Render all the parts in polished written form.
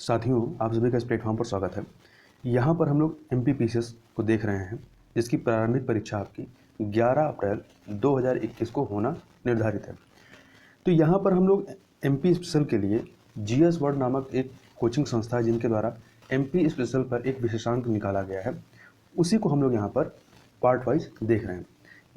साथियों, आप सभी का इस प्लेटफॉर्म पर स्वागत है। यहाँ पर हम लोग एमपीपीसीएस को देख रहे हैं, जिसकी प्रारंभिक परीक्षा आपकी 11 अप्रैल 2021 को होना निर्धारित है। तो यहाँ पर हम लोग एमपी स्पेशल के लिए जीएस वर्ड नामक एक कोचिंग संस्था है, जिनके द्वारा एमपी स्पेशल पर एक विशेषांक निकाला गया है। उसी को हम लोग यहाँ पर पार्ट वाइज देख रहे हैं।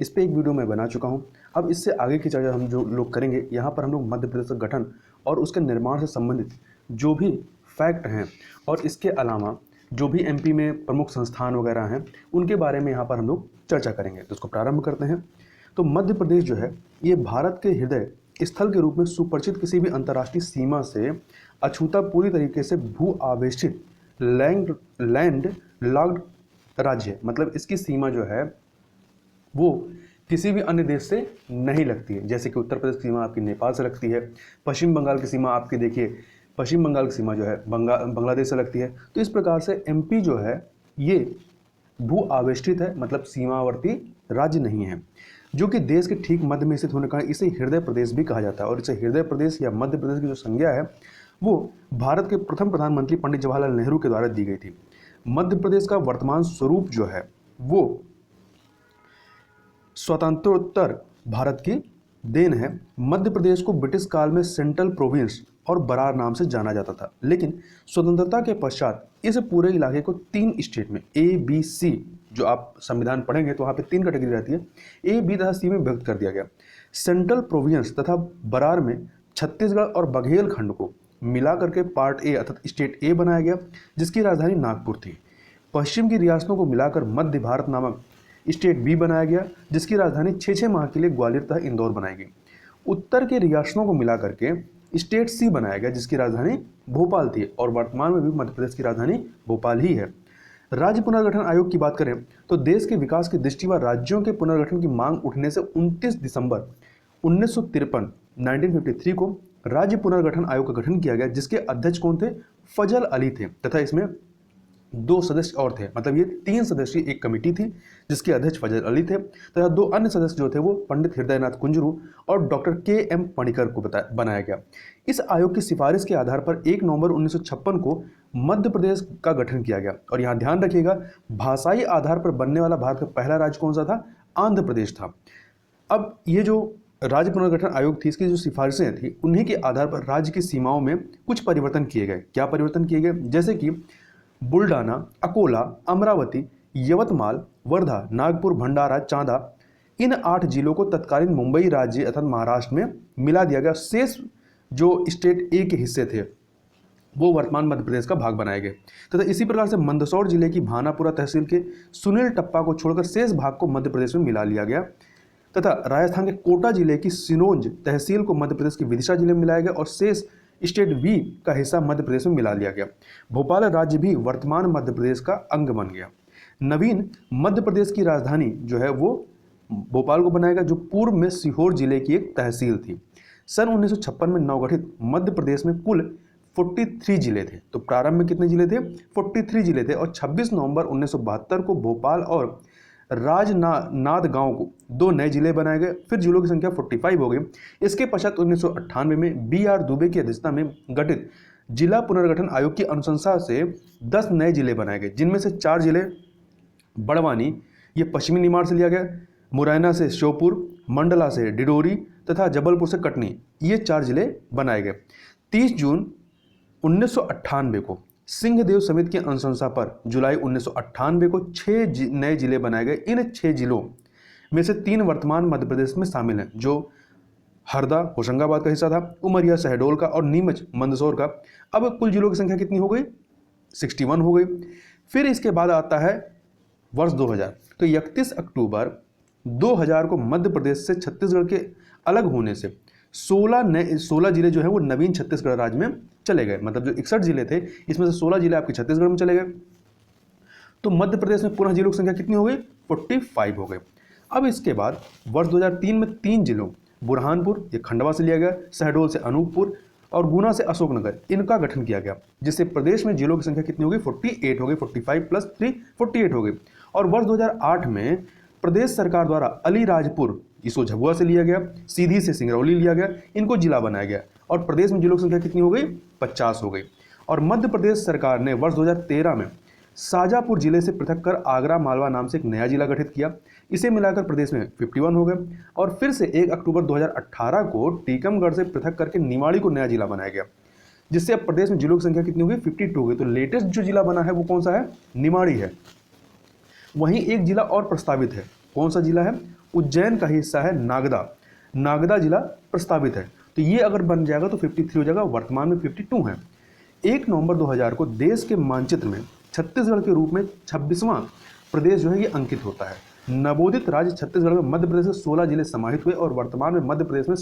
इस पर एक वीडियो मैं बना चुका हूँ। अब इससे आगे की चर्चा हम जो लोग करेंगे, यहाँ पर हम लोग मध्य प्रदेश का गठन और उसके निर्माण से संबंधित जो भी फैक्ट हैं और इसके अलावा जो भी एमपी में प्रमुख संस्थान वगैरह हैं, उनके बारे में यहाँ पर हम लोग चर्चा करेंगे। तो इसको प्रारंभ करते हैं। तो मध्य प्रदेश जो है, ये भारत के हृदय स्थल के रूप में सुपरिचित किसी भी अंतर्राष्ट्रीय सीमा से अछूता पूरी तरीके से भू आवेशित लैंड लॉक्ड राज्य है। मतलब इसकी सीमा जो है वो किसी भी अन्य देश से नहीं लगती है। जैसे कि उत्तर प्रदेश की सीमा आपकी नेपाल से लगती है, पश्चिम बंगाल की सीमा आपकी देखिए, पश्चिम बंगाल की सीमा जो है बांग्लादेश से लगती है। तो इस प्रकार से एमपी जो है ये भू आवेष्टित है, मतलब सीमावर्ती राज्य नहीं है, जो कि देश के ठीक मध्य में स्थित होने का इसे हृदय प्रदेश भी कहा जाता है। और इसे हृदय प्रदेश या मध्य प्रदेश की जो संज्ञा है वो भारत के प्रथम प्रधानमंत्री पंडित जवाहरलाल नेहरू के द्वारा दी गई थी। मध्य प्रदेश का वर्तमान स्वरूप जो है वो स्वतंत्रोत्तर भारत की देन है। मध्य प्रदेश को ब्रिटिश काल में सेंट्रल प्रोविंस और बरार नाम से जाना जाता था, लेकिन स्वतंत्रता के पश्चात इस पूरे इलाके को 3 स्टेट में ABC, जो आप संविधान पढ़ेंगे तो वहाँ पे 3 कैटेगरी रहती है, A, B तथा C में विभक्त कर दिया गया। सेंट्रल प्रोविंस तथा बरार में छत्तीसगढ़ और बघेल खंड को मिला करके पार्ट A अर्थात स्टेट A बनाया गया, जिसकी राजधानी नागपुर थी। पश्चिम की रियासतों को मिलाकर मध्य भारत नामक स्टेट B बनाया गया, जिसकी राजधानी 6 माह के लिए ग्वालियर तथा इंदौर बनाई गई। उत्तर के रियासतों को मिला करके स्टेट C बनाया गया, जिसकी राजधानी भोपाल थी, और वर्तमान में भी मध्य प्रदेश की राजधानी भोपाल ही है। राज्य पुनर्गठन आयोग की बात करें तो देश के विकास की दृष्टि व राज्यों के पुनर्गठन की मांग उठने से 29 दिसंबर 1953 को राज्य पुनर्गठन आयोग का गठन किया गया, जिसके अध्यक्ष कौन थे? फजल अली थे, तथा इसमें 2 सदस्य और थे। मतलब ये 3 सदस्यीय एक कमेटी थी, जिसके अध्यक्ष फजल अली थे, तथा 2 अन्य सदस्य जो थे वो पंडित हृदयनाथ कुंजरू और डॉक्टर KM पणिकर को बनाया गया। इस आयोग की सिफारिश के आधार पर 1 नवंबर 1956 को मध्य प्रदेश का गठन किया गया। और यहाँ ध्यान रखिएगा, भाषाई आधार पर बनने वाला भारत का पहला राज्य कौन सा था? आंध्र प्रदेश था। अब ये जो राज्य पुनर्गठन आयोग थी, इसकी जो सिफारिशें थी, उन्हीं के आधार पर राज्य की सीमाओं में कुछ परिवर्तन किए गए। क्या परिवर्तन किए गए? जैसे कि बुल्डाना, अकोला, अमरावती, यवतमाल, वर्धा, नागपुर, भंडारा, चांदा, इन 8 जिलों को तत्कालीन मुंबई राज्य अर्थात महाराष्ट्र में मिला दिया गया। शेष जो स्टेट A के हिस्से थे वो वर्तमान मध्य प्रदेश का भाग बनाए गए। तथा इसी प्रकार से मंदसौर जिले की भानापुरा तहसील के सुनील टप्पा को छोड़कर शेष भाग को मध्य प्रदेश में मिला लिया गया। तथा राजस्थान के कोटा जिले की सिनोंज तहसील को मध्य प्रदेश के विदिशा जिले में मिलाया गया और शेष स्टेट B का हिस्सा मध्य प्रदेश में मिला लिया गया। भोपाल राज्य भी वर्तमान मध्य प्रदेश का अंग बन गया। नवीन मध्य प्रदेश की राजधानी जो है वो भोपाल को बनाएगा, जो पूर्व में सीहोर जिले की एक तहसील थी। सन 1956 में नवगठित मध्य प्रदेश में कुल 43 जिले थे। तो प्रारंभ में कितने जिले थे? 43 जिले थे। और 26 नवंबर 1972 को भोपाल और राजनांदगांव गांव को 2 नए जिले बनाए गए। फिर जिलों की संख्या 45 हो गई। इसके पश्चात 1998 में BR दुबे की अध्यक्षता में गठित जिला पुनर्गठन आयोग की अनुशंसा से 10 नए जिले बनाए गए, जिनमें से 4 जिले बड़वानी, ये पश्चिमी निमाड़ से लिया गया, मुरैना से श्योपुर, मंडला से डिडोरी तथा जबलपुर से कटनी, ये 4 जिले बनाए गए। 30 जून 1998 को सिंहदेव समिति की अनुशंसा पर जुलाई 1998 को 6 नए जिले बनाए गए। इन 6 जिलों में से 3 वर्तमान मध्य प्रदेश में शामिल हैं, जो हरदा होशंगाबाद का हिस्सा था, उमरिया शहडोल का और नीमच मंदसौर का। अब कुल जिलों की संख्या कितनी हो गई? 61 हो गई। फिर इसके बाद आता है वर्ष 2000। तो 31 अक्टूबर 2000 को मध्य प्रदेश से छत्तीसगढ़ के अलग होने से 16 जिले जो है वो नवीन छत्तीसगढ़ राज्य में चले गए। मतलब जो 61 जिले थे, इसमें से 16 जिले आपके छत्तीसगढ़ में चले गए। तो मध्य प्रदेश में पुनः जिलों की संख्या कितनी हो गई? 45 हो गए। अब इसके बाद वर्ष 2003 में 3 जिलों बुरहानपुर, ये खंडवा से लिया गया, शहडोल से अनूपपुर और गुना से अशोकनगर, इनका गठन किया गया, जिससे प्रदेश में जिलों की संख्या कितनी हो गई? 48 हो गई। 45 + 3 48 हो गई। और वर्ष 2008 में प्रदेश सरकार द्वारा अलीराजपुर, इसको झबुआ से लिया गया, सीधी से सिंगरौली लिया गया, इनको जिला बनाया गया और प्रदेश में जिलों की संख्या कितनी हो गई? 50 हो गई। और मध्य प्रदेश सरकार ने वर्ष 2013 में शाजापुर जिले से पृथक कर आगरा मालवा नाम से एक नया जिला गठित किया। इसे मिलाकर प्रदेश में 51 हो गए और फिर से 1 अक्टूबर 2018 को टीकमगढ़ से पृथक करके निमाड़ी को नया जिला बनाया गया, जिससे अब प्रदेश में जिलों की संख्या कितनी हो गई? 52 हो गई। तो लेटेस्ट जो जिला बना है वो कौन सा है? निमाड़ी है। वहीं एक जिला और प्रस्तावित है। कौन सा जिला है? उज्जैन का हिस्सा है नागदा। नागदा जिला प्रस्तावित है। तो ये अगर बन जाएगा तो 53 हो जाएगा, वर्तमान में 52 है। 1 नवंबर 2000 को देश के मानचित्र में छत्तीसगढ़ के रूप में 26वां प्रदेश जो है ये अंकित होता है। नवोदित राज्य छत्तीसगढ़ में मध्य प्रदेश के 16 जिले समाहित हुए और वर्तमान में मध्य प्रदेश में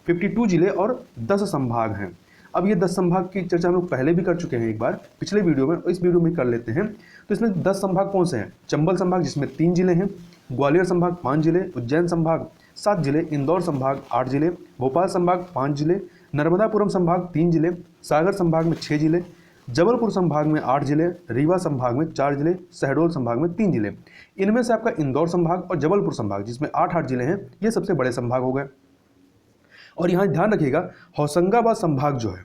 52 जिले और 10 संभाग हैं। अब ये 10 संभाग की चर्चा हम लोग पहले भी कर चुके हैं एक बार पिछले वीडियो में, इस वीडियो में कर लेते हैं। तो इसमें 10 संभाग कौन से हैं? चंबल संभाग जिसमें 3 जिले हैं, ग्वालियर संभाग 5 जिले, उज्जैन संभाग 7 जिले, इंदौर संभाग 8 जिले, भोपाल संभाग 5 जिले, नर्मदापुरम संभाग 3 जिले, सागर संभाग में 6 जिले, जबलपुर संभाग में 8 जिले, रीवा संभाग में 4 जिले, शहडोल संभाग में 3 जिले। इनमें से आपका इंदौर संभाग और जबलपुर संभाग जिसमें 8 जिले हैं ये सबसे बड़े संभाग हो गए। और यहाँ ध्यान रखिएगा, होशंगाबाद संभाग जो है,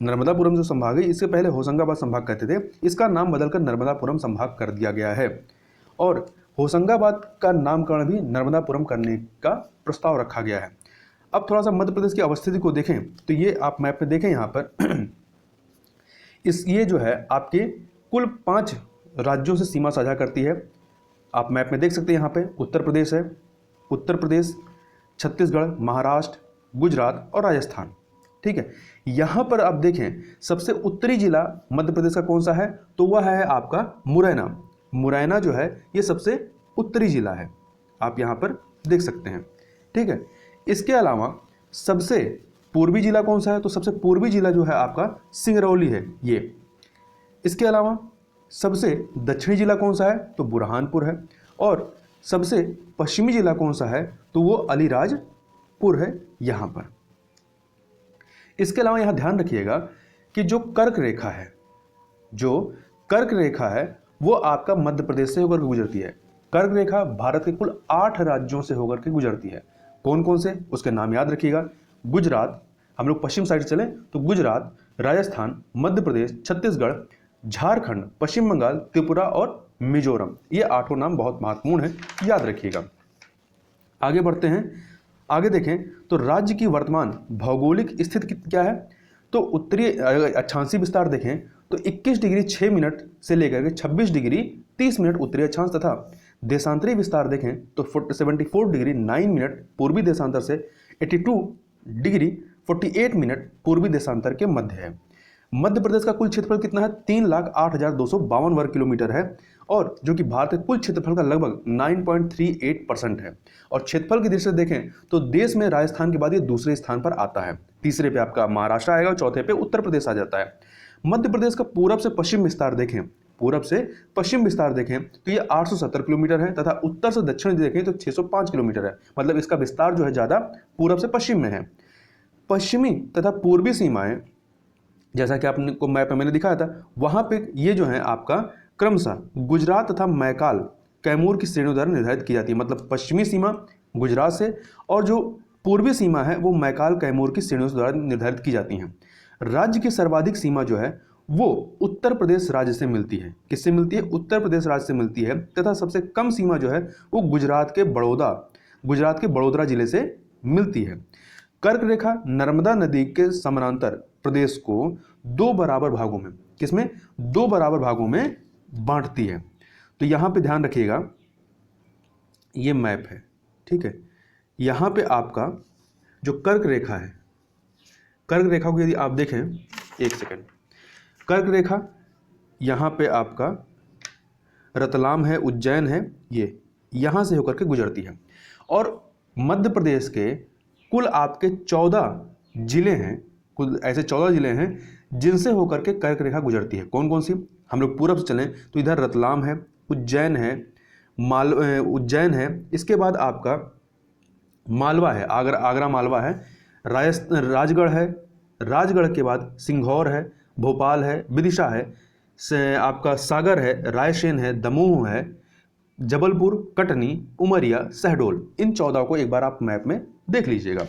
नर्मदापुरम जो संभाग है इससे पहले होशंगाबाद संभाग कहते थे, इसका नाम बदलकर नर्मदापुरम संभाग कर दिया गया है और होशंगाबाद का नामकरण भी नर्मदापुरम करने का प्रस्ताव रखा गया है। अब थोड़ा सा मध्य प्रदेश की अवस्थिति को देखें तो ये आप मैप में देखें यहाँ पर ये जो है आपके कुल 5 राज्यों से सीमा साझा करती है। आप मैप में देख सकते हैं यहाँ पे उत्तर प्रदेश है, उत्तर प्रदेश, छत्तीसगढ़, महाराष्ट्र, गुजरात और राजस्थान। ठीक है, यहाँ पर आप देखें सबसे उत्तरी जिला मध्य प्रदेश का कौन सा है? तो वह है आपका मुरैना। मुरैना जो है ये सबसे उत्तरी जिला है, आप यहाँ पर देख सकते हैं। ठीक है, इसके अलावा सबसे पूर्वी जिला कौन सा है? तो सबसे पूर्वी जिला जो है आपका सिंगरौली है ये। इसके अलावा सबसे दक्षिणी जिला कौन सा है? तो बुरहानपुर है। और सबसे पश्चिमी जिला कौन सा है? तो वो अलीराजपुर है यहाँ पर। इसके अलावा यहाँ ध्यान रखिएगा कि जो कर्क रेखा है, जो कर्क रेखा है वो आपका मध्य प्रदेश से होकर गुजरती है। कर्क रेखा भारत के कुल 8 राज्यों से होकर के गुजरती है। कौन कौन से? उसके नाम याद रखिएगा। गुजरात, हम लोग पश्चिम साइड चलें तो गुजरात, राजस्थान, मध्य प्रदेश, छत्तीसगढ़, झारखंड, पश्चिम बंगाल, त्रिपुरा और मिजोरम। ये 8 नाम बहुत महत्वपूर्ण है, याद रखिएगा। आगे बढ़ते हैं, आगे देखें तो राज्य की वर्तमान भौगोलिक स्थिति क्या है? तो उत्तरी अक्षांशी विस्तार देखें तो 21 डिग्री 6 मिनट से लेकर के 26 डिग्री 30 मिनट उत्तरी अक्षांश तथा देशांतरी विस्तार देखें तो 74 डिग्री 9 मिनट पूर्वी देशांतर से 82 डिग्री 48 मिनट पूर्वी देशांतर के मध्य है। मध्य प्रदेश का कुल क्षेत्रफल कितना है? 3,08,252 वर्ग किलोमीटर है और जो कि भारत के कुल क्षेत्रफल का लगभग 9.38% है। और क्षेत्रफल की दृष्टि से देखें तो देश में राजस्थान के बाद ये दूसरे स्थान पर आता है। तीसरे पे आपका महाराष्ट्र आएगा और चौथे पे उत्तर प्रदेश आ जाता है। मध्य प्रदेश का पूरब से पश्चिम विस्तार देखें, पूरब से पश्चिम विस्तार देखें तो ये 870 किलोमीटर है तथा उत्तर से दक्षिण देखें तो 605 किलोमीटर है। मतलब इसका विस्तार जो है ज़्यादा पूरब से पश्चिम में है। पश्चिमी तथा पूर्वी सीमाएं जैसा कि आपको मैप में मैंने दिखाया था, वहाँ पे ये जो है आपका क्रमशः गुजरात तथा मैकाल कैमूर की श्रेणियों द्वारा निर्धारित की जाती है। मतलब पश्चिमी सीमा गुजरात से और जो पूर्वी सीमा है वो मैकाल कैमूर की श्रेणियों द्वारा निर्धारित की जाती हैं। राज्य की सर्वाधिक सीमा जो है वो उत्तर प्रदेश राज्य से मिलती है। किससे मिलती है? उत्तर प्रदेश राज्य से मिलती है तथा सबसे कम सीमा जो है वो गुजरात के बड़ौदा जिले से मिलती है। कर्क रेखा नर्मदा नदी के समानांतर प्रदेश को 2 बराबर भागों में, किसमें? 2 बराबर भागों में बांटती है। तो यहाँ पे ध्यान रखिएगा, ये मैप है। ठीक है, यहाँ पे आपका जो कर्क रेखा है, कर्क रेखा को यदि आप देखें, एक सेकंड, कर्क रेखा यहाँ पे आपका रतलाम है, उज्जैन है, ये यहाँ से होकर के गुजरती है। और मध्य प्रदेश के कुल आपके 14 जिले हैं, कुल ऐसे 14 जिले हैं जिनसे होकर के कर्क रेखा गुजरती है। कौन कौन सी? हम लोग पूरब से चलें तो इधर रतलाम है, उज्जैन है, उज्जैन है, इसके बाद आपका मालवा है, आगरा मालवा है, राजगढ़ है, राजगढ़ के बाद सिंघौर है, भोपाल है, विदिशा है, आपका सागर है, रायसेन है, दमोह है, जबलपुर, कटनी, उमरिया, शहडोल। इन 14 को एक बार आप मैप में देख लीजिएगा।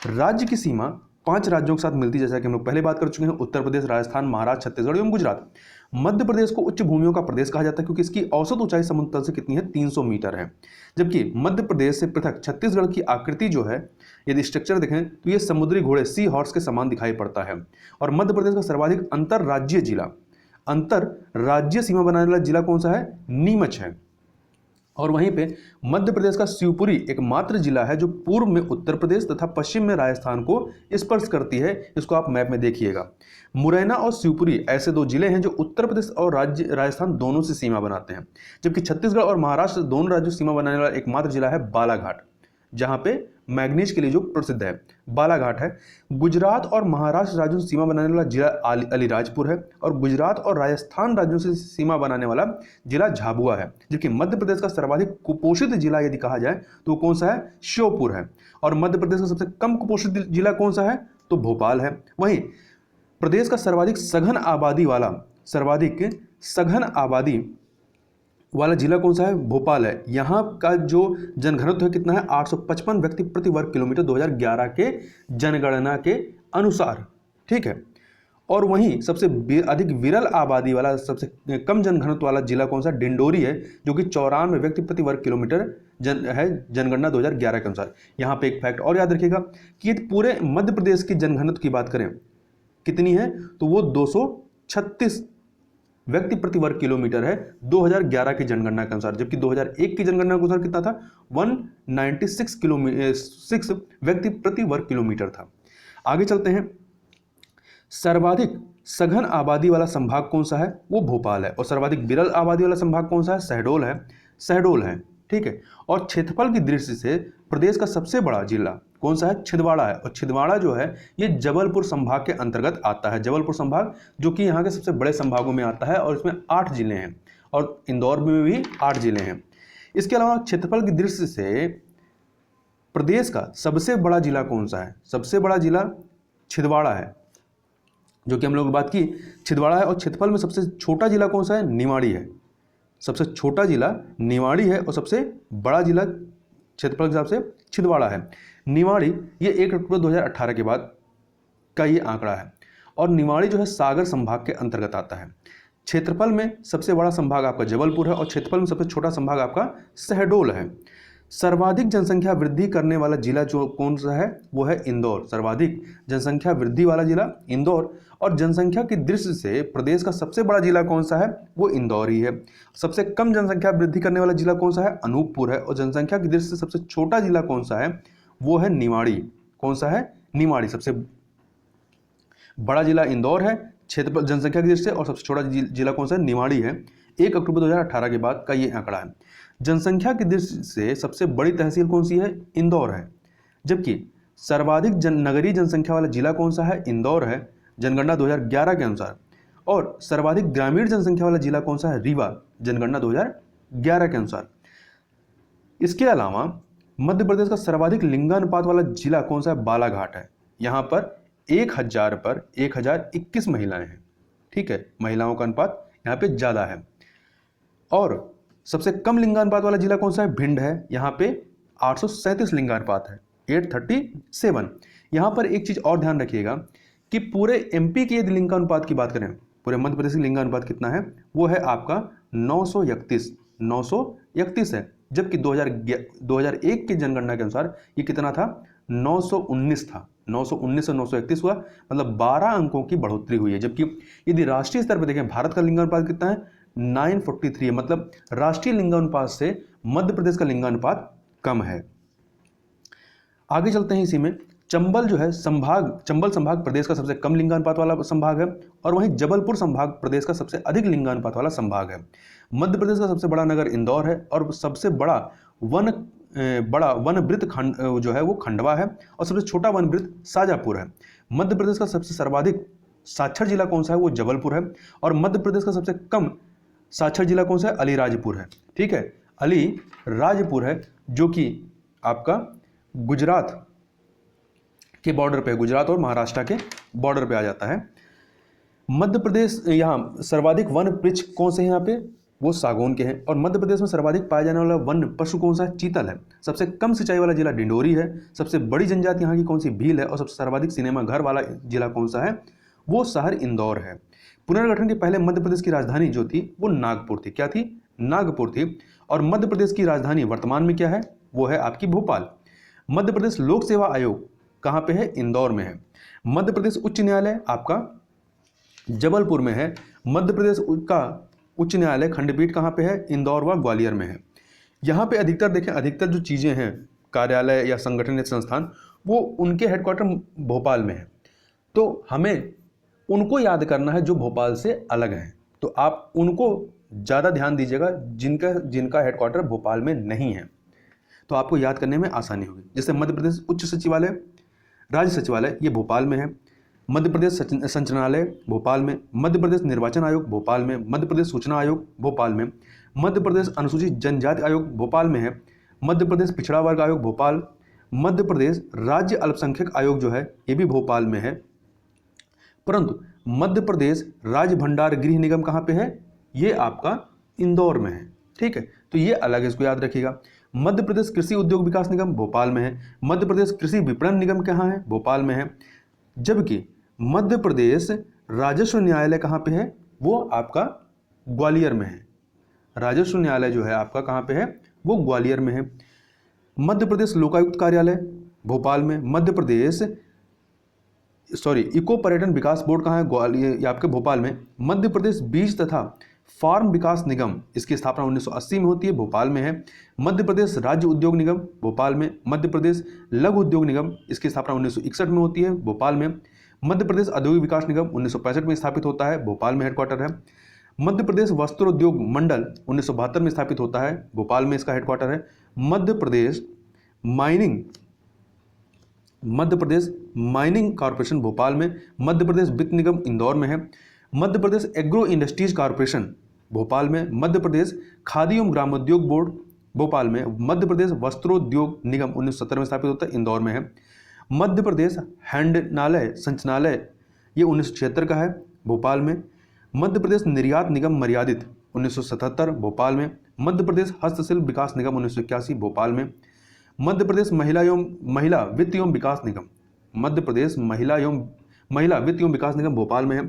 राज्य की सीमा 5 राज्यों के साथ मिलती है, जैसा कि हम लोग पहले बात कर चुके हैं, उत्तर प्रदेश, राजस्थान, महाराष्ट्र, छत्तीसगढ़ एवं गुजरात। मध्य प्रदेश को उच्च भूमियों का प्रदेश कहा जाता है क्योंकि इसकी औसत ऊंचाई समुद्र तल से कितनी है, 300 मीटर है। जबकि मध्य प्रदेश से पृथक छत्तीसगढ़ की आकृति जो है, यदि स्ट्रक्चर देखें तो ये समुद्री घोड़े सी हॉर्स के समान दिखाई पड़ता है। और मध्य प्रदेश का सर्वाधिक अंतर राज्य सीमा बनाने वाला जिला कौन सा है, नीमच है। और वहीं पे मध्य प्रदेश का शिवपुरी एकमात्र जिला है जो पूर्व में उत्तर प्रदेश तथा पश्चिम में राजस्थान को स्पर्श करती है। इसको आप मैप में देखिएगा। मुरैना और शिवपुरी ऐसे 2 जिले हैं जो उत्तर प्रदेश और राजस्थान दोनों से सीमा बनाते हैं। जबकि छत्तीसगढ़ और महाराष्ट्र दोनों राज्यों से सीमा बनाने वाला एकमात्र जिला है बालाघाट, जहां पे मैग्नीज के लिए जो प्रसिद्ध है बालाघाट है। गुजरात और महाराष्ट्र राज्यों से सीमा बनाने वाला जिला अलीराजपुर है और गुजरात और राजस्थान राज्यों से सीमा बनाने वाला जिला झाबुआ है। जबकि मध्य प्रदेश का सर्वाधिक कुपोषित जिला यदि कहा जाए तो कौन सा है, श्योपुर है। और मध्य प्रदेश का सबसे कम कुपोषित जिला कौन सा है, तो भोपाल है। वहीं प्रदेश का सर्वाधिक सघन आबादी वाला जिला कौन सा है, भोपाल है। यहाँ का जो जनघनत्व है कितना है, 855 व्यक्ति प्रति वर्ग किलोमीटर 2011 के जनगणना के अनुसार, ठीक है। और वहीं सबसे अधिक विरल आबादी वाला, सबसे कम जनघनत्व वाला जिला कौन सा, डिंडोरी है, जो कि 94 व्यक्ति प्रति वर्ग किलोमीटर जनगणना 2011 के अनुसार। यहाँ पे एक फैक्ट और याद रखिएगा कि पूरे मध्य प्रदेश की जनघनत्व की बात करें कितनी है, तो वो 236 व्यक्ति प्रति वर्ग किलोमीटर है 2011 की जनगणना के अनुसार। जबकि 2001 की जनगणना के अनुसार कितना था, 196 व्यक्ति प्रति वर्ग किलोमीटर था। आगे चलते हैं। सर्वाधिक सघन आबादी वाला संभाग कौन सा है, वो भोपाल है। और सर्वाधिक विरल आबादी वाला संभाग कौन सा है, शहडोल है, ठीक है। और क्षेत्रफल की दृष्टि से प्रदेश का सबसे बड़ा जिला कौन सा है, छिंदवाड़ा है। और छिंदवाड़ा जो है ये जबलपुर संभाग के अंतर्गत आता है। जबलपुर संभाग जो कि यहाँ के सबसे बड़े संभागों में आता है और इसमें 8 जिले हैं और इंदौर में भी 8 जिले हैं। इसके अलावा क्षेत्रफल की दृष्टि से प्रदेश का सबसे बड़ा जिला कौन सा है, सबसे बड़ा जिला छिंदवाड़ा है, जो कि हम लोग बात की छिंदवाड़ा है। और क्षेत्रफल में सबसे छोटा जिला कौन सा है, निवाड़ी है। सबसे छोटा जिला निवाड़ी है और सबसे बड़ा जिला क्षेत्रफल के हिसाब से छिंदवाड़ा है। निवाड़ी ये 1 अक्टूबर 2018 के बाद का ये आंकड़ा है। और निवाड़ी जो है सागर संभाग के अंतर्गत आता है। क्षेत्रफल में सबसे बड़ा संभाग आपका जबलपुर है और क्षेत्रफल में सबसे छोटा संभाग आपका शहडोल है। सर्वाधिक जनसंख्या वृद्धि करने वाला जिला जो कौन सा है, वो है इंदौर। सर्वाधिक जनसंख्या वृद्धि वाला जिला इंदौर। और जनसंख्या की दृष्टि से प्रदेश का सबसे बड़ा जिला कौन सा है, वो इंदौर ही है। सबसे कम जनसंख्या वृद्धि करने वाला जिला कौन सा है, अनूपपुर है। और जनसंख्या की दृष्टि से सबसे छोटा जिला कौन सा है, वो है निवाड़ी। कौन सा है, निवाड़ी। सबसे बड़ा जिला इंदौर है क्षेत्रफल जनसंख्या की दृष्टि से और सबसे छोटा जिला कौन सा है, निवाड़ी है। 1 अक्टूबर 2018 के बाद का ये आंकड़ा है। जनसंख्या की दृष्टि से सबसे बड़ी तहसील कौन सी है, इंदौर है। जबकि सर्वाधिक नगरीय जनसंख्या वाला जिला कौन सा है, इंदौर है जनगणना 2011 के अनुसार। और सर्वाधिक ग्रामीण जनसंख्या वाला जिला कौन सा है, रीवा, जनगणना 2011 के अनुसार। इसके अलावा मध्य प्रदेश का सर्वाधिक लिंगानुपात वाला जिला कौन सा है, बालाघाट है। यहाँ पर 1000 पर 1021 महिलाएं हैं, ठीक है। महिलाओं का अनुपात यहाँ पे ज़्यादा है। और सबसे कम लिंगानुपात वाला जिला कौन सा है, भिंड है। यहाँ पे 837 लिंगानुपात है, 837। यहाँ पर एक चीज़ और ध्यान रखिएगा कि पूरे एमपी के यदि लिंगानुपात की बात करें, पूरे मध्य प्रदेश की लिंगानुपात कितना है, वो है आपका 931 है। जबकि 2001 की जनगणना के अनुसार ये कितना था, 919 था। 919 से 931 हुआ, मतलब 12 अंकों की बढ़ोतरी हुई है। जबकि यदि राष्ट्रीय स्तर पर देखें, भारत का लिंगानुपात कितना है, 943 है। मतलब राष्ट्रीय लिंगानुपात से मध्य प्रदेश का लिंगानुपात कम है। आगे चलते हैं। इसी में चंबल जो है चंबल संभाग प्रदेश का सबसे कम लिंगानुपात वाला संभाग है और वहीं जबलपुर संभाग प्रदेश का सबसे अधिक लिंगानुपात वाला संभाग है। मध्य प्रदेश का सबसे बड़ा नगर इंदौर है और सबसे बड़ा वनवृत्त खंड जो है वो खंडवा है और सबसे छोटा वनवृत्त शाजापुर है। मध्य प्रदेश का सबसे सर्वाधिक साक्षर जिला कौन सा है, वो जबलपुर है। और मध्य प्रदेश का सबसे कम साक्षर जिला कौन सा है, अलीराजपुर है, ठीक है। अलीराजपुर है जो कि आपका गुजरात के बॉर्डर पे, गुजरात और महाराष्ट्र के बॉर्डर पे आ जाता है। मध्य प्रदेश यहाँ सर्वाधिक वन वृक्ष कौन से हैं, यहाँ पे वो सागौन के हैं। और मध्य प्रदेश में सर्वाधिक पाया जाने वाला वन्य पशु कौन सा है? चीतल है। सबसे कम सिंचाई वाला जिला डिंडोरी है। सबसे बड़ी जनजाति यहाँ की कौन सी? भील है। और सबसे सर्वाधिक सिनेमा घर वाला जिला कौन सा है? वो शहर इंदौर है। पुनर्गठन के पहले मध्य प्रदेश की राजधानी जो थी वो नागपुर थी। क्या थी? नागपुर थी। और मध्य प्रदेश की राजधानी वर्तमान में क्या है? वो है आपकी भोपाल। मध्य प्रदेश लोक सेवा आयोग कहाँ पे है? इंदौर में है। मध्य प्रदेश उच्च न्यायालय आपका जबलपुर में है। मध्य प्रदेश का उच्च न्यायालय खंडपीठ कहाँ पे है? इंदौर व ग्वालियर में है। यहाँ पे अधिकतर देखें, अधिकतर जो चीज़ें हैं, कार्यालय या संगठन या संस्थान, वो उनके हेडक्वार्टर भोपाल में है। तो हमें उनको याद करना है जो भोपाल से अलग हैं। तो आप उनको ज़्यादा ध्यान दीजिएगा जिनका हेडक्वार्टर भोपाल में नहीं है, तो आपको याद करने में आसानी होगी। जैसे मध्य प्रदेश उच्च सचिवालय, राज्य सचिवालय, ये भोपाल में है। मध्य प्रदेश संचालनालय भोपाल में। मध्य प्रदेश निर्वाचन आयोग भोपाल में। मध्य प्रदेश सूचना आयोग भोपाल में। मध्य प्रदेश अनुसूचित जनजाति आयोग भोपाल में है। मध्य प्रदेश पिछड़ा वर्ग आयोग भोपाल। मध्य प्रदेश राज्य अल्पसंख्यक आयोग जो है ये भी भोपाल में है। परंतु मध्य प्रदेश राज्य भंडार गृह निगम कहाँ पे है? ये आपका इंदौर में है। ठीक है, तो ये अलग है, इसको याद रखिएगा। मध्य प्रदेश कृषि उद्योग विकास निगम भोपाल में है। मध्य प्रदेश कृषि विपणन निगम कहाँ है? भोपाल में है। जबकि मध्य प्रदेश राजस्व न्यायालय कहाँ पे है? वो आपका ग्वालियर में है। राजस्व न्यायालय जो है आपका कहाँ पे है? वो ग्वालियर में है। मध्य प्रदेश लोकायुक्त कार्यालय भोपाल में। मध्य प्रदेश इको पर्यटन विकास बोर्ड कहाँ है? ग्वालियर, आपके भोपाल में। मध्य प्रदेश बीज तथा फार्म विकास निगम, इसकी स्थापना 1980 में होती है, भोपाल में है। मध्य प्रदेश राज्य उद्योग निगम भोपाल में। मध्य प्रदेश लघु उद्योग निगम, इसकी स्थापना 1961 में होती है, भोपाल में। मध्य प्रदेश औद्योगिक विकास निगम 1965 में स्थापित होता है, भोपाल में हेडक्वार्टर है। मध्य प्रदेश वस्त्रोद्योग मंडल 1972 में स्थापित होता है, भोपाल में इसका हेडक्वार्टर है। मध्य प्रदेश माइनिंग कॉर्पोरेशन भोपाल में। मध्य प्रदेश वित्त निगम इंदौर में है। Madhya Pradesh agro industries corporation Bhopal में। मध्य प्रदेश खादी एवं ग्रामोद्योग बोर्ड भोपाल में। मध्य प्रदेश वस्त्रोद्योग निगम 1970 में स्थापित होता है, इंदौर में है। मध्य प्रदेश हैंडनालय संचालनालय ये 1976 का है, भोपाल में। मध्य प्रदेश निर्यात निगम मर्यादित 1977, भोपाल में। मध्य प्रदेश हस्तशिल्प विकास निगम 1981, भोपाल में। मध्य प्रदेश महिला वित्त एवं विकास निगम, मध्य प्रदेश महिला वित्त एवं विकास निगम भोपाल में है।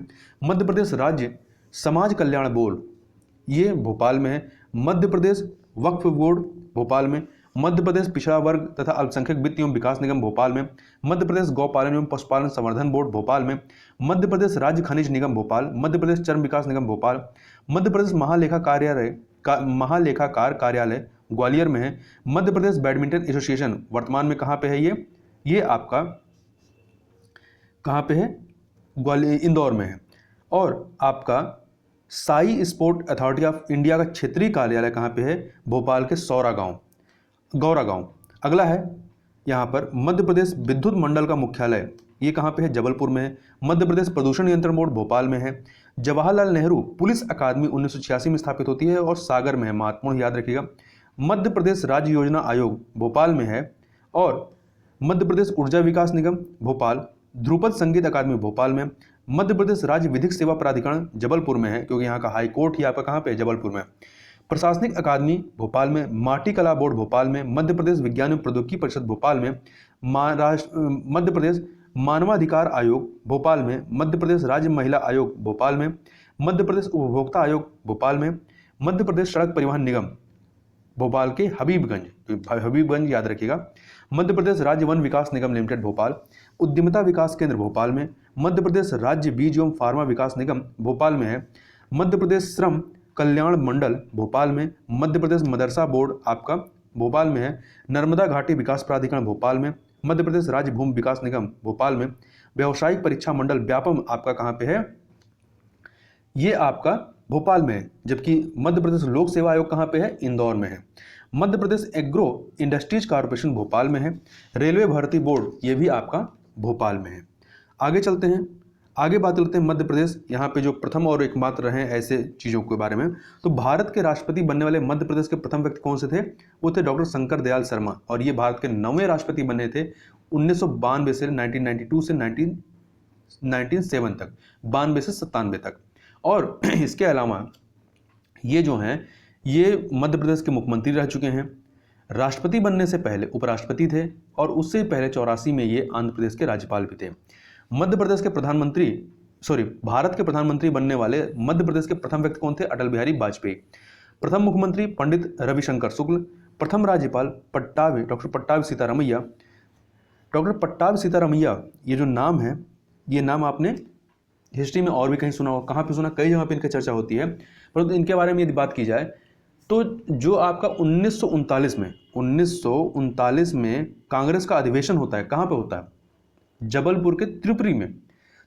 मध्य प्रदेश राज्य समाज कल्याण बोर्ड ये भोपाल में है। मध्य प्रदेश वक्फ बोर्ड भोपाल में। मध्य प्रदेश पिछड़ा वर्ग तथा अल्पसंख्यक वित्त एवं विकास निगम भोपाल में। मध्य प्रदेश गौपालन एवं पशुपालन संवर्धन बोर्ड भोपाल में। मध्य प्रदेश राज्य खनिज निगम भोपाल। मध्य प्रदेश चर्म विकास निगम भोपाल। मध्य प्रदेश महालेखाकार कार्यालय ग्वालियर में है। मध्य प्रदेश बैडमिंटन एसोसिएशन वर्तमान में कहाँ पे है? ये आपका कहाँ पे है? ग्वालियर, इंदौर में है। और आपका Sai sport authority of India का क्षेत्रीय कार्यालय कहाँ पे है? भोपाल के गौरा गांव। अगला है यहाँ पर मध्य प्रदेश विद्युत मंडल का मुख्यालय, ये कहाँ पे है? जबलपुर में है। मध्य प्रदेश प्रदूषण नियंत्रण बोर्ड भोपाल में है। जवाहरलाल नेहरू पुलिस अकादमी 1986 में स्थापित होती है और सागर में है, महत्वपूर्ण याद रखिएगा। मध्य प्रदेश राज्य योजना आयोग भोपाल में है। और मध्य प्रदेश ऊर्जा विकास निगम भोपाल। ध्रुपद संगीत अकादमी भोपाल में। मध्य प्रदेश राज्य विधिक सेवा प्राधिकरण जबलपुर में है, क्योंकि यहाँ का हाई कोर्ट ही आपका कहाँ पे? जबलपुर में। प्रशासनिक अकादमी भोपाल में। माटी कला बोर्ड भोपाल में। मध्य प्रदेश विज्ञान एवं प्रौद्योगिकी परिषद भोपाल में। मध्य प्रदेश मानवाधिकार आयोग भोपाल में। मध्य प्रदेश राज्य महिला आयोग भोपाल में। मध्य प्रदेश उपभोक्ता आयोग भोपाल में। मध्य प्रदेश सड़क परिवहन निगम भोपाल के हबीबगंज याद रखिएगा। मध्य प्रदेश राज्य वन विकास निगम लिमिटेड भोपाल। उद्यमिता विकास केंद्र भोपाल में। मध्य प्रदेश राज्य बीज एवं फार्मा विकास निगम भोपाल में है। मध्य प्रदेश श्रम कल्याण मंडल भोपाल में। मध्य प्रदेश मदरसा बोर्ड आपका भोपाल में है। नर्मदा घाटी विकास प्राधिकरण भोपाल में। मध्य प्रदेश राज्य भूमि विकास निगम भोपाल में। व्यावसायिक परीक्षा मंडल व्यापम आपका कहाँ पे है? ये आपका भोपाल में है। जबकि मध्य प्रदेश लोक सेवा आयोग कहाँ पे है? इंदौर में है। Madhya Pradesh agro industries corporation Bhopal में है। रेलवे भर्ती बोर्ड ये भी आपका भोपाल में है। आगे चलते हैं, आगे बात करते हैं मध्य प्रदेश यहाँ पे जो प्रथम और एकमात्र रहे ऐसे चीज़ों के बारे में। तो भारत के राष्ट्रपति बनने वाले मध्य प्रदेश के प्रथम व्यक्ति कौन से थे? वो थे डॉक्टर शंकर दयाल शर्मा, और ये भारत के 9वें राष्ट्रपति बने थे 1992 से 1992 से 1997 तक, 92 से 97 तक। और इसके अलावा ये जो हैं ये मध्य प्रदेश के मुख्यमंत्री रह चुके हैं, राष्ट्रपति बनने से पहले उपराष्ट्रपति थे और उससे पहले 84 में ये आंध्र प्रदेश के राज्यपाल भी थे। मध्य प्रदेश के प्रधानमंत्री भारत के प्रधानमंत्री बनने वाले मध्य प्रदेश के प्रथम व्यक्ति कौन थे? अटल बिहारी वाजपेयी। प्रथम मुख्यमंत्री पंडित रविशंकर शुक्ल। प्रथम राज्यपाल डॉक्टर पट्टाभी सीतारामैया। डॉक्टर पट्टाभी सीतारामैया ये जो नाम है, ये नाम आपने हिस्ट्री में और भी कहीं सुना हो, कहाँ पे सुना? कई जगह पे इनकी चर्चा होती है, परंतु इनके बारे में यदि बात की जाए तो जो आपका 1939 में कांग्रेस का अधिवेशन होता है, कहाँ पे होता है? जबलपुर के त्रिपुरी में।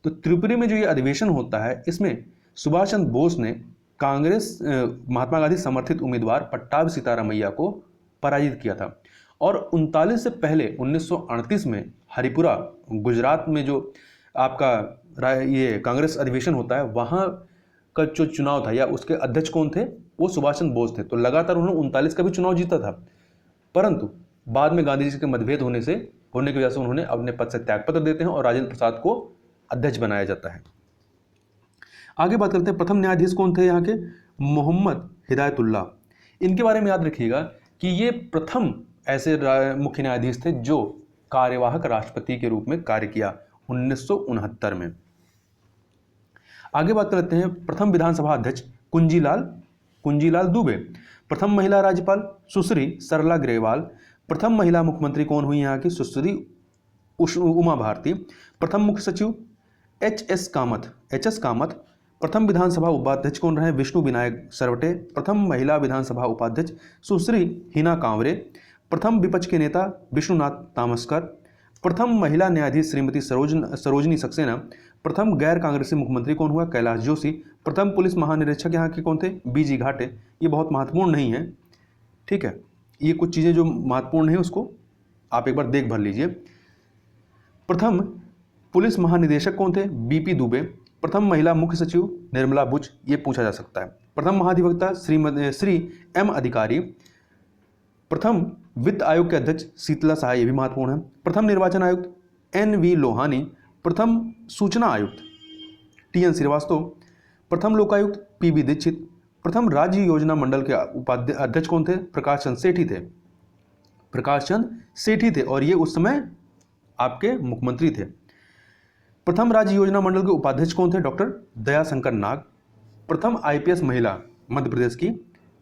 तो त्रिपुरी में जो ये अधिवेशन होता है, इसमें सुभाष चंद्र बोस ने कांग्रेस महात्मा गांधी समर्थित उम्मीदवार पट्टाभी सीतारामैया को पराजित किया था। और 39 से पहले 1938 में हरिपुरा गुजरात में जो आपका ये कांग्रेस अधिवेशन होता है, वहाँ का जो चुनाव था या उसके अध्यक्ष कौन थे? वो सुभाष चंद्र बोस थे। तो लगातार उन्होंने 39 का भी चुनाव जीता था, परंतु बाद में गांधी जी के मतभेद होने की वजह से उन्होंने अपने पद से त्यागपत्र देते हैं और राजेंद्र प्रसाद को अध्यक्ष बनाया जाता है। आगे बात करते हैं, प्रथम न्यायाधीश कौन थे यहाँ के? मोहम्मद हिदायतुल्लाह। इनके बारे में याद रखिएगा कि ये प्रथम ऐसे मुख्य न्यायाधीश थे जो कार्यवाहक राष्ट्रपति के रूप में कार्य किया 1969 में। आगे बात करते हैं, प्रथम विधानसभा अध्यक्ष कुंजीलाल दुबे। प्रथम महिला राज्यपाल सुश्री सरला ग्रेवाल। प्रथम महिला मुख्यमंत्री कौन हुई यहाँ की? सुश्री उमा भारती। प्रथम मुख्य सचिव एच.एस. कामत। प्रथम विधानसभा उपाध्यक्ष कौन रहे? विष्णु विनायक सरवटे। प्रथम महिला विधानसभा उपाध्यक्ष सुश्री हिना कांवरे। प्रथम विपक्ष के नेता विष्णुनाथ तामस्कर। प्रथम महिला न्यायाधीश श्रीमती सरोजनी सक्सेना। प्रथम गैर कांग्रेसी मुख्यमंत्री कौन हुआ? कैलाश जोशी। प्रथम पुलिस महानिरीक्षक यहाँ के कौन थे? बीजी घाटे। ये बहुत महत्वपूर्ण नहीं है, ठीक है, ये कुछ चीज़ें जो महत्वपूर्ण है उसको आप एक बार देख भर लीजिए। प्रथम पुलिस महानिदेशक कौन थे? बीपी दुबे। प्रथम महिला मुख्य सचिव निर्मला बुच, ये पूछा जा सकता है। प्रथम महाधिवक्ता श्री एम अधिकारी। प्रथम वित्त आयोग के अध्यक्ष शीतला सहाय, ये भी महत्वपूर्ण है। प्रथम निर्वाचन आयुक्त एन.वी. लोहानी। प्रथम सूचना आयुक्त टी.एन. श्रीवास्तव। प्रथम लोकायुक्त पी.बी. दीक्षित। प्रथम राज्य योजना मंडल के अध्यक्ष कौन थे? प्रकाश चंद्र सेठी थे और ये उस समय आपके मुख्यमंत्री थे। प्रथम राज्य योजना मंडल के उपाध्यक्ष कौन थे? डॉक्टर दयाशंकर नाग। प्रथम आईपीएस महिला मध्य प्रदेश की,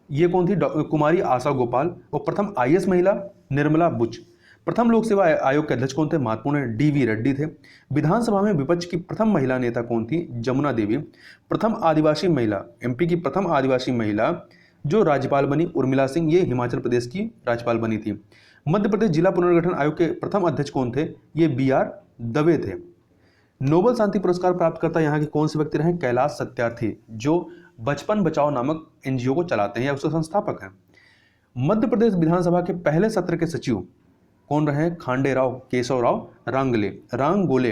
ये कौन थी? कुमारी आशा गोपाल। और प्रथम आईएएस महिला निर्मला बुच। प्रथम लोक सेवा आयोग के अध्यक्ष कौन थे? महत्वपूर्ण डी.वी. रेड्डी थे। विधानसभा में विपक्ष की प्रथम महिला नेता कौन थी? जमुना देवी। प्रथम आदिवासी महिला, एमपी की प्रथम आदिवासी महिला जो राज्यपाल बनी, उर्मिला सिंह, ये हिमाचल प्रदेश की राज्यपाल बनी थी। मध्य प्रदेश जिला पुनर्गठन आयोग के प्रथम अध्यक्ष कौन थे? ये बी.आर. दवे थे। नोबेल शांति पुरस्कार प्राप्तकर्ता यहाँ के कौन से व्यक्ति रहे? कैलाश सत्यार्थी, जो बचपन बचाओ नामक एनजीओ को चलाते हैं या उसके संस्थापक हैं। मध्य प्रदेश विधानसभा के पहले सत्र के सचिव कौन रहे? खांडेराव केशवराव रांगोले।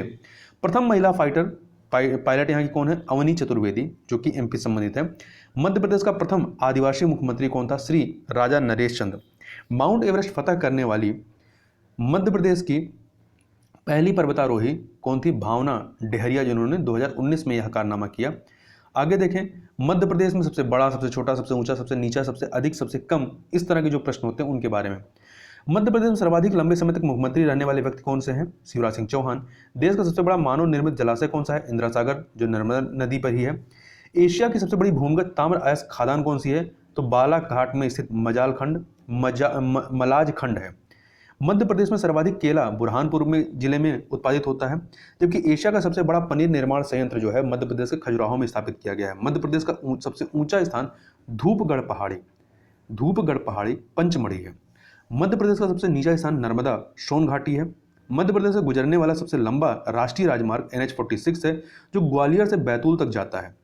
प्रथम महिला पायलट यहाँ की कौन है? अवनी चतुर्वेदी, जो कि एमपी संबंधित है। मध्य प्रदेश का प्रथम आदिवासी मुख्यमंत्री कौन था? श्री राजा नरेश चंद्र। माउंट एवरेस्ट फतह करने वाली मध्य प्रदेश की पहली पर्वतारोही कौन थी? भावना डेहरिया, जिन्होंने 2019 में यह कारनामा किया। आगे देखें, मध्य प्रदेश में सबसे बड़ा, सबसे छोटा, सबसे ऊंचा, सबसे नीचा, सबसे अधिक, सबसे कम, इस तरह के जो प्रश्न होते हैं उनके बारे में। मध्य प्रदेश में सर्वाधिक लंबे समय तक मुख्यमंत्री रहने वाले व्यक्ति कौन से हैं? शिवराज सिंह चौहान। देश का सबसे बड़ा मानव निर्मित जलाशय कौन सा है? इंदिरा सागर, जो नर्मदा नदी पर ही है। एशिया की सबसे बड़ी भूमिगत ताम्र अयस्क खादान कौन सी है? तो बालाघाट में स्थित मलाज खंड है। मध्य प्रदेश में सर्वाधिक केला बुरहानपुर में जिले में उत्पादित होता है, जबकि एशिया का सबसे बड़ा पनीर निर्माण संयंत्र जो है मध्य प्रदेश के खजुराहो में स्थापित किया गया है। मध्य प्रदेश का सबसे ऊंचा स्थान धूपगढ़ पहाड़ी पंचमढ़ी है। मध्य प्रदेश का सबसे नीचा स्थान नर्मदा सोन घाटी है। मध्य प्रदेश से गुजरने वाला सबसे लंबा राष्ट्रीय राजमार्ग NH-46 है, जो ग्वालियर से बैतूल तक जाता है।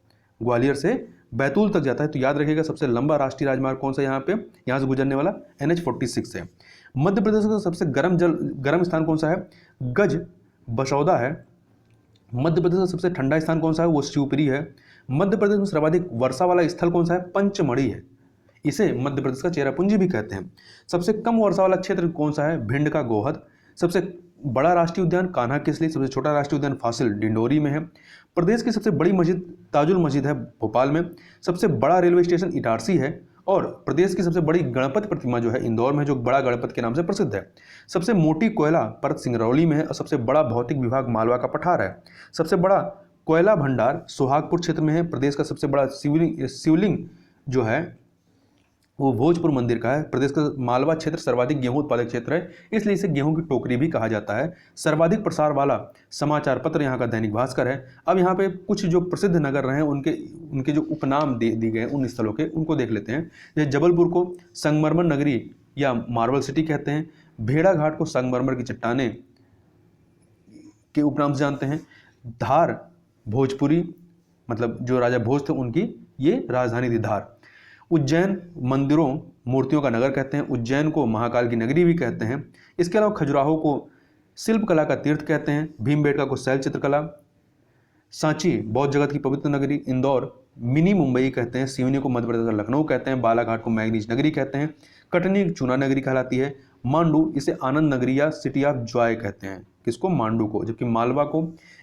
तो याद रखिएगा, सबसे लंबा राष्ट्रीय राजमार्ग कौन सा यहाँ से गुजरने वाला? NH-46 है। मध्य प्रदेश का सबसे गर्म स्थान कौन सा है? गज बसौदा है। मध्य प्रदेश का सबसे ठंडा स्थान कौन सा है? वो शिवपुरी है। मध्य प्रदेश में सर्वाधिक वर्षा वाला स्थल कौन सा है? पंचमढ़ी है। इसे मध्य प्रदेश का चेरापूंजी भी कहते हैं। सबसे कम वर्षा वाला क्षेत्र कौन सा है? भिंड का गोहद। सबसे बड़ा राष्ट्रीय उद्यान कान्हा किसली। सबसे छोटा राष्ट्रीय उद्यान फासिल डिंडोरी में है। प्रदेश की सबसे बड़ी मस्जिद ताजुल मस्जिद है भोपाल में। सबसे बड़ा रेलवे स्टेशन इटारसी है। और प्रदेश की सबसे बड़ी गणपति प्रतिमा जो है इंदौर में, जो बड़ा गणपति के नाम से प्रसिद्ध है। सबसे मोटी कोयला परत सिंगरौली में है। और सबसे बड़ा भौतिक विभाग मालवा का पठार है। सबसे बड़ा कोयला भंडार सोहागपुर क्षेत्र में है। प्रदेश का सबसे बड़ा शिवलिंग जो है वो भोजपुर मंदिर का है। प्रदेश का मालवा क्षेत्र सर्वाधिक गेहूं उत्पादक क्षेत्र है, इसलिए इसे गेहूं की टोकरी भी कहा जाता है। सर्वाधिक प्रसार वाला समाचार पत्र यहाँ का दैनिक भास्कर है। अब यहाँ पे कुछ जो प्रसिद्ध नगर रहे हैं उनके जो उपनाम दी गए उन स्थलों के, उनको देख लेते हैं। जैसे जबलपुर को संगमरमर नगरी या मार्बल सिटी कहते हैं। भेड़ाघाट को संगमरमर की चट्टाने के उपनाम से जानते हैं। धार भोजपुरी, मतलब जो राजा भोज थे उनकी ये राजधानी थी धार। उज्जैन मंदिरों मूर्तियों का नगर कहते हैं। उज्जैन को महाकाल की नगरी भी कहते हैं। इसके अलावा खजुराहो को शिल्पकला का तीर्थ कहते हैं। भीमबेटका को शैल चित्रकला। सांची बौद्ध जगत की पवित्र नगरी। इंदौर मिनी मुंबई कहते हैं। सिवनी को मध्य प्रदेश का लखनऊ कहते हैं। बालाघाट को मैग्नीज नगरी कहते हैं। कटनी चूना नगरी कहलाती है। मांडू इसे आनंद नगरी या सिटी ऑफ जॉय कहते हैं। किसको? मांडू को। जबकि मालवा को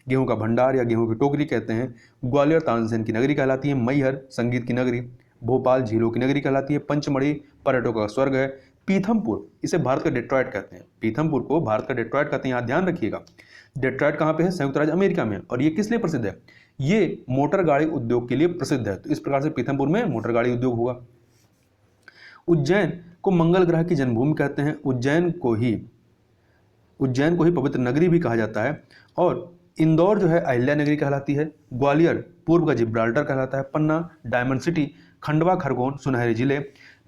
गेहूं का भंडार या गेहूं की टोकरी कहते हैं। ग्वालियर तानसेन की नगरी कहलाती है। मैहर संगीत की नगरी। भोपाल झीलों की नगरी कहलाती है। पंचमढ़ी पर्यटकों का स्वर्ग है। पीथमपुर इसे भारत का डेट्रॉयट कहते हैं। पीथमपुर को भारत का डेट्रॉयट कहते हैं। यहाँ ध्यान रखिएगा, डेट्रॉयट कहाँ पे है? संयुक्त राज्य अमेरिका में। और ये किस लिए प्रसिद्ध है? ये मोटर गाड़ी उद्योग के लिए प्रसिद्ध है। तो इस प्रकार से पीथमपुर में मोटर गाड़ी उद्योग होगा। उज्जैन को मंगल ग्रह की जन्मभूमि कहते हैं। उज्जैन को ही पवित्र नगरी भी कहा जाता है। और इंदौर जो है अहिल्या नगरी कहलाती है। ग्वालियर पूर्व का जिब्राल्टर कहलाता है। पन्ना डायमंड सिटी। खंडवा खरगोन सुनहरे जिले।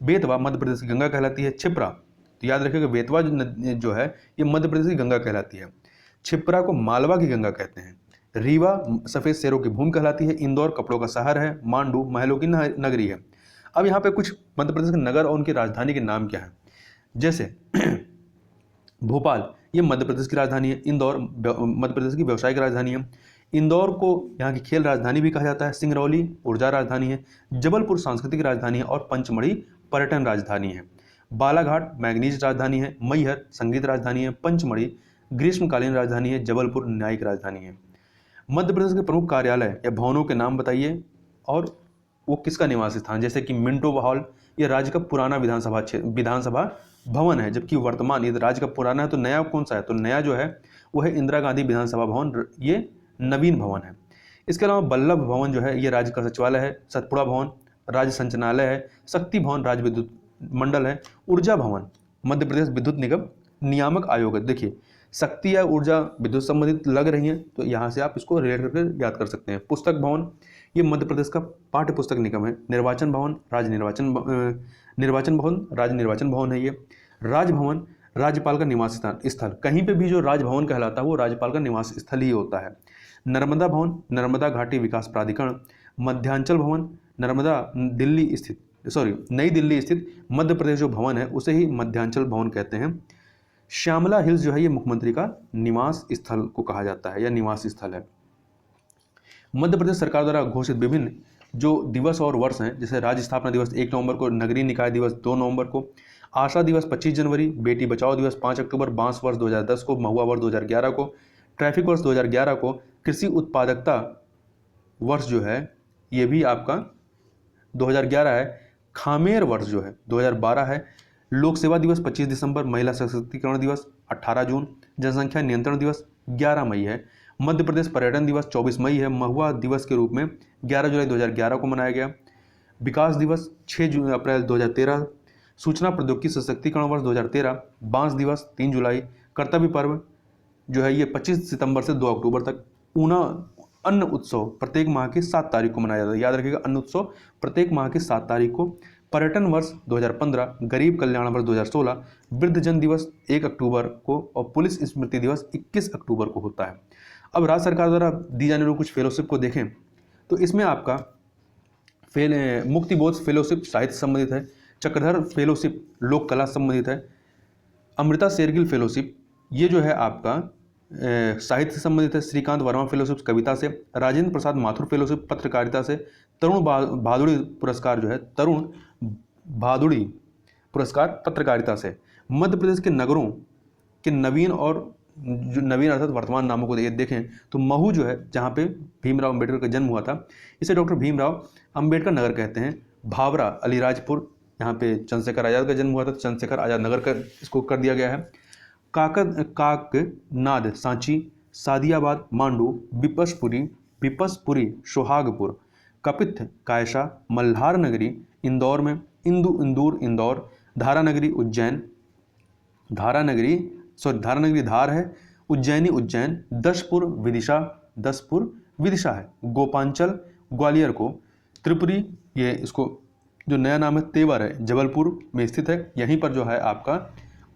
बेतवा मध्य प्रदेश की गंगा कहलाती है। छिप्रा, तो याद रखिएगा बेतवा जो है ये मध्य प्रदेश की गंगा कहलाती है। छिप्रा को मालवा की गंगा कहते हैं। रीवा सफेद शेरों की भूमि कहलाती है। इंदौर कपड़ों का शहर है। मांडू महलों की नगरी है। अब यहाँ पे कुछ मध्य प्रदेश के नगर और उनकी राजधानी के नाम क्या है? जैसे भोपाल ये मध्य प्रदेश की राजधानी है। इंदौर मध्य प्रदेश की व्यवसायिक राजधानी है। इंदौर को यहाँ की खेल राजधानी भी कहा जाता है। सिंगरौली ऊर्जा राजधानी है। जबलपुर सांस्कृतिक राजधानी है। और पंचमढ़ी पर्यटन राजधानी है। बालाघाट मैग्नीज राजधानी है। मैहर संगीत राजधानी है। पंचमढ़ी ग्रीष्मकालीन राजधानी है। जबलपुर न्यायिक राजधानी है। मध्य प्रदेश के प्रमुख कार्यालय या भवनों के नाम बताइए और वो किसका निवास स्थान? जैसे कि मिंटो हॉल ये राज्य का पुराना विधानसभा भवन है। जबकि वर्तमान ये राज्य का पुराना है, तो नया कौन सा है? तो नया जो है वो है इंदिरा गांधी विधानसभा भवन, ये नवीन भवन है। इसके अलावा बल्लभ भवन जो है ये राज्य का सचिवालय है। सतपुड़ा भवन राज्य संचालनालय है। शक्ति भवन राज्य विद्युत मंडल है। ऊर्जा भवन मध्य प्रदेश विद्युत निगम नियामक आयोग है। देखिए शक्ति या ऊर्जा विद्युत संबंधित लग रही है, तो यहाँ से आप इसको रिलेट करके याद कर सकते हैं। पुस्तक भवन ये मध्य प्रदेश का पाठ्य पुस्तक निगम है। निर्वाचन भवन निर्वाचन भवन राज्य निर्वाचन भवन है। ये राजभवन राज्यपाल का निवास स्थल। कहीं पे भी जो राजभवन कहलाता है वो राज्यपाल का निवास स्थल ही होता है। नर्मदा भवन नर्मदा घाटी विकास प्राधिकरण। मध्यांचल भवन नई दिल्ली स्थित मध्य प्रदेश जो भवन है उसे ही मध्यांचल भवन कहते हैं। श्यामला हिल्स जो है ये मुख्यमंत्री का निवास स्थल को कहा जाता है या निवास स्थल है। मध्य प्रदेश सरकार द्वारा घोषित विभिन्न जो दिवस और वर्ष हैं, जैसे राज्य स्थापना दिवस 1 नवंबर को, नगरीय निकाय दिवस 2 नवंबर को, आशा दिवस 25 जनवरी, बेटी बचाओ दिवस 5 अक्टूबर, बांस वर्ष 2010 को, महुआ वर्ष 2011 को, ट्रैफिक वर्ष 2011 को, कृषि उत्पादकता वर्ष जो है ये भी आपका 2011 है। खामेर वर्ष जो है 2012 है। लोक सेवा दिवस 25 दिसंबर, महिला सशक्तिकरण दिवस 18 जून, जनसंख्या नियंत्रण दिवस 11 मई है। मध्य प्रदेश पर्यटन दिवस 24 मई है। महुआ दिवस के रूप में 11 जुलाई 2011 को मनाया गया। विकास दिवस 6 अप्रैल 2013। सूचना प्रौद्योगिकी सशक्तिकरण वर्ष 2013। बांस दिवस 3 जुलाई। कर्तव्य पर्व जो है ये 25 सितंबर से 2 अक्टूबर तक। ऊना अन्न उत्सव प्रत्येक माह की 7 तारीख को मनाया जाता है। याद रखिएगा अन्न उत्सव प्रत्येक माह की 7 तारीख को। पर्यटन वर्ष 2015। गरीब कल्याण वर्ष 2016। वृद्धजन दिवस 1 अक्टूबर को और पुलिस स्मृति दिवस 21 अक्टूबर को होता है। अब राज्य सरकार द्वारा दी जाने वाली कुछ फेलोशिप को देखें तो इसमें आपका मुक्तिबोध फेलोशिप साहित्य संबंधित है। चक्रधर फेलोशिप लोक कला संबंधित है। अमृता शेरगिल फेलोशिप ये जो है आपका साहित्य से संबंधित है। श्रीकांत वर्मा फेलोशिप कविता से। राजेंद्र प्रसाद माथुर फेलोशिप पत्रकारिता से। तरुण भादुड़ी पुरस्कार जो है तरुण भादुड़ी पुरस्कार पत्रकारिता से। मध्य प्रदेश के नगरों के नवीन और जो नवीन अर्थात वर्तमान नामों को देखें तो महू जो है जहाँ पे भीमराव अंबेडकर का जन्म हुआ था, इसे डॉक्टर भीमराव अंबेडकर नगर कहते हैं। भावरा अलीराजपुर, यहाँ पे चंद्रशेखर आज़ाद का जन्म हुआ था तो चंद्रशेखर आज़ाद नगर का इसको कर दिया गया है। काकनाद सांची, सादियाबाद मांडू, बिपसपुरी सोहागपुर, कपिथ कायसा, मल्हार नगरी इंदौर में, इंदौर, धारानगरी उज्जैन, धारानगरी धार है, उज्जैन, दसपुर विदिशा है, गोपांचल ग्वालियर को, त्रिपुरी ये इसको जो नया नाम है तेवर है, जबलपुर में स्थित है। यहीं पर जो है आपका